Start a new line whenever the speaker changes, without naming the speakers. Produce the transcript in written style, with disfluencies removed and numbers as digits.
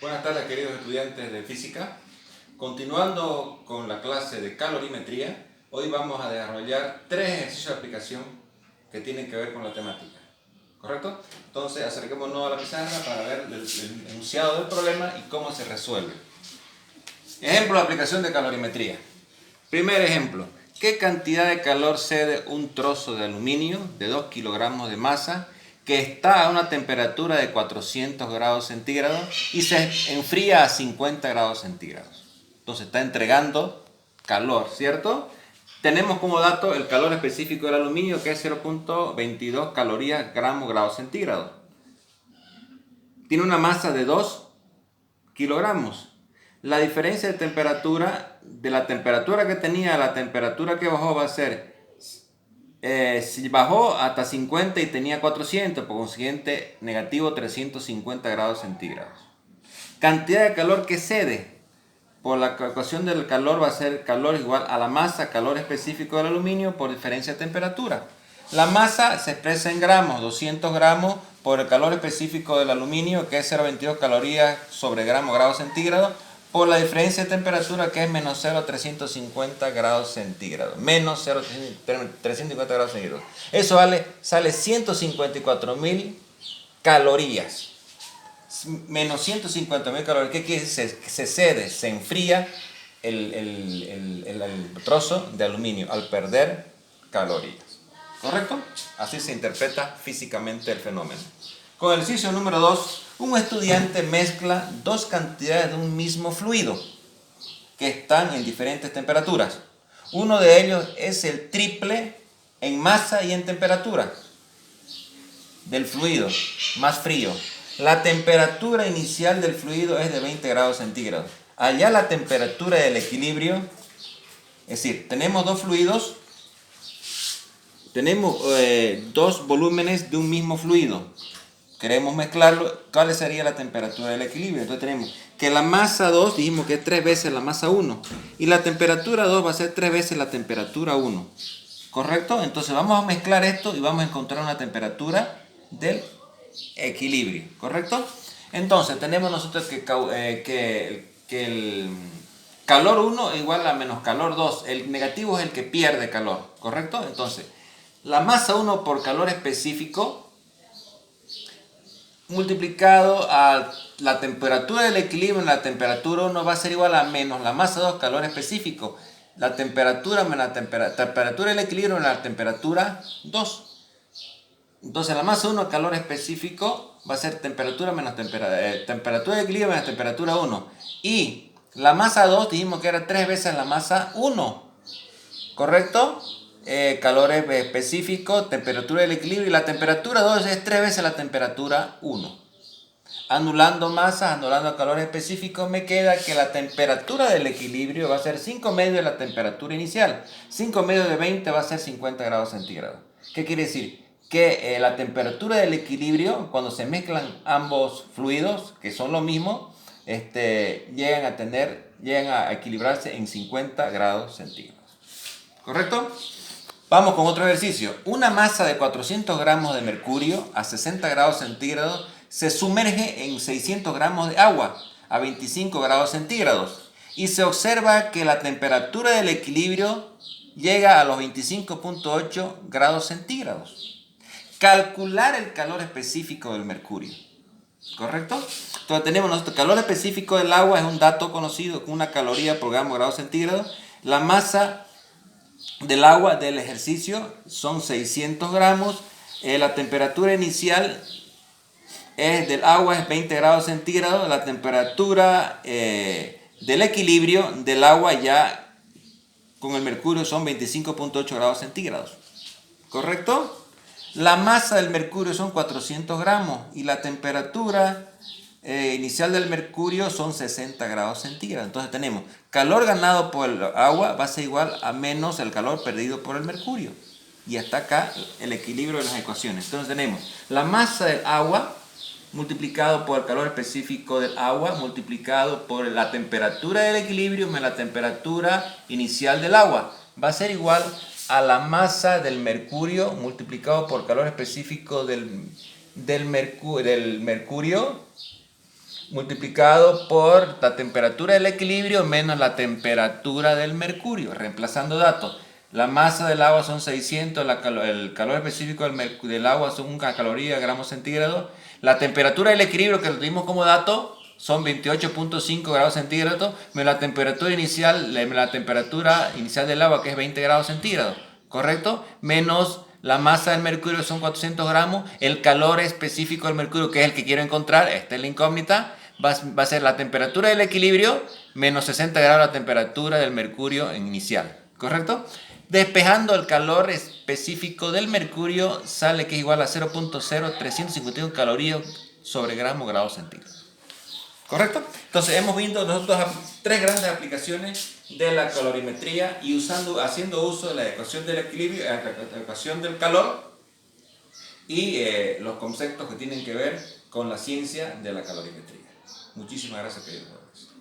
Buenas tardes, queridos estudiantes de física. Continuando con la clase de calorimetría, hoy vamos a desarrollar tres ejercicios de aplicación que tienen que ver con la temática. ¿Correcto? Entonces acerquémonos a la pizarra para ver el enunciado del problema y cómo se resuelve. Ejemplo de aplicación de calorimetría. Primer ejemplo. ¿Qué cantidad de calor cede un trozo de aluminio de 2 kilogramos de masa que está a una temperatura de 400 grados centígrados y se enfría a 50 grados centígrados? Entonces está entregando calor, ¿cierto? Tenemos como dato el calor específico del aluminio, que es 0.22 calorías gramo grado centígrado. Tiene una masa de 2 kilogramos. La diferencia de temperatura, de la temperatura que tenía a la temperatura que bajó, va a ser, si bajó hasta 50 y tenía 400, por consiguiente, negativo 350 grados centígrados. Cantidad de calor que cede. Por la ecuación del calor va a ser calor igual a la masa, calor específico del aluminio por diferencia de temperatura. La masa se expresa en gramos, 200 gramos por el calor específico del aluminio, que es 0.22 calorías sobre gramo grado centígrado, por la diferencia de temperatura, que es menos 0.350 grados centígrados. Menos 0.350 grados centígrados. Eso sale 154.000 calorías. Menos 150.000 calorías. ¿Qué quiere decir? Se cede, se enfría el trozo de aluminio al perder calorías. ¿Correcto? Así se interpreta físicamente el fenómeno. Con el ejercicio número 2, un estudiante mezcla dos cantidades de un mismo fluido que están en diferentes temperaturas. Uno de ellos es el triple en masa y en temperatura del fluido más frío. La temperatura inicial del fluido es de 20 grados centígrados. Allá la temperatura del equilibrio, es decir, tenemos dos fluidos, tenemos dos volúmenes de un mismo fluido. Queremos mezclarlo. ¿Cuál sería la temperatura del equilibrio? Entonces tenemos que la masa 2, dijimos que es 3 veces la masa 1. Y la temperatura 2 va a ser 3 veces la temperatura 1. ¿Correcto? Entonces vamos a mezclar esto y vamos a encontrar una temperatura del equilibrio. ¿Correcto? Entonces tenemos nosotros que el calor 1 es igual a menos calor 2. El negativo es el que pierde calor. ¿Correcto? Entonces la masa 1 por calor específico multiplicado a la temperatura del equilibrio en la temperatura 1 va a ser igual a menos la masa 2 calor específico. La temperatura menos la temperatura del equilibrio en la temperatura 2. Entonces la masa 1 calor específico va a ser temperatura menos temperatura de equilibrio menos temperatura 1. Y la masa 2 dijimos que era 3 veces la masa 1. ¿Correcto? Calor específico, temperatura del equilibrio, y la temperatura 2 es 3 veces la temperatura 1. Anulando masas, anulando calor específico, me queda que la temperatura del equilibrio va a ser 5 medios de la temperatura inicial. 5 medios de 20 va a ser 50 grados centígrados. ¿Qué quiere decir? Que la temperatura del equilibrio, cuando se mezclan ambos fluidos, que son lo mismo, llegan a equilibrarse en 50 grados centígrados. ¿Correcto? Vamos con otro ejercicio. Una masa de 400 gramos de mercurio a 60 grados centígrados se sumerge en 600 gramos de agua a 25 grados centígrados y se observa que la temperatura del equilibrio llega a los 25.8 grados centígrados. Calcular el calor específico del mercurio. ¿Correcto? Entonces tenemos nuestro calor específico del agua, es un dato conocido con una caloría por gramo grado centígrado. La masa del agua del ejercicio son 600 gramos. La temperatura inicial del agua es 20 grados centígrados. La temperatura del equilibrio del agua ya con el mercurio son 25.8 grados centígrados. ¿Correcto? La masa del mercurio son 400 gramos y la temperatura inicial del mercurio son 60 grados centígrados. Entonces tenemos calor ganado por el agua va a ser igual a menos el calor perdido por el mercurio. Y hasta acá el equilibrio de las ecuaciones. Entonces tenemos la masa del agua multiplicado por el calor específico del agua multiplicado por la temperatura del equilibrio menos la temperatura inicial del agua. Va a ser igual a la masa del mercurio multiplicado por calor específico del mercurio multiplicado por la temperatura del equilibrio menos la temperatura del mercurio, reemplazando datos. La masa del agua son 600, el calor específico del agua son 1 caloría, gramos centígrados. La temperatura del equilibrio que lo dimos como dato son 28.5 grados centígrados, menos la temperatura inicial del agua que es 20 grados centígrados, ¿correcto? Menos la masa del mercurio son 400 gramos, el calor específico del mercurio que es el que quiero encontrar, esta es la incógnita, va a ser la temperatura del equilibrio menos 60 grados la temperatura del mercurio inicial, ¿correcto? Despejando el calor específico del mercurio sale que es igual a 0.0351 calorías sobre grado centígrado. ¿Correcto? Entonces hemos visto nosotros 3 grandes aplicaciones de la calorimetría y haciendo uso de la ecuación del equilibrio, la ecuación del calor y los conceptos que tienen que ver con la ciencia de la calorimetría. Muchísimas gracias, queridos jóvenes.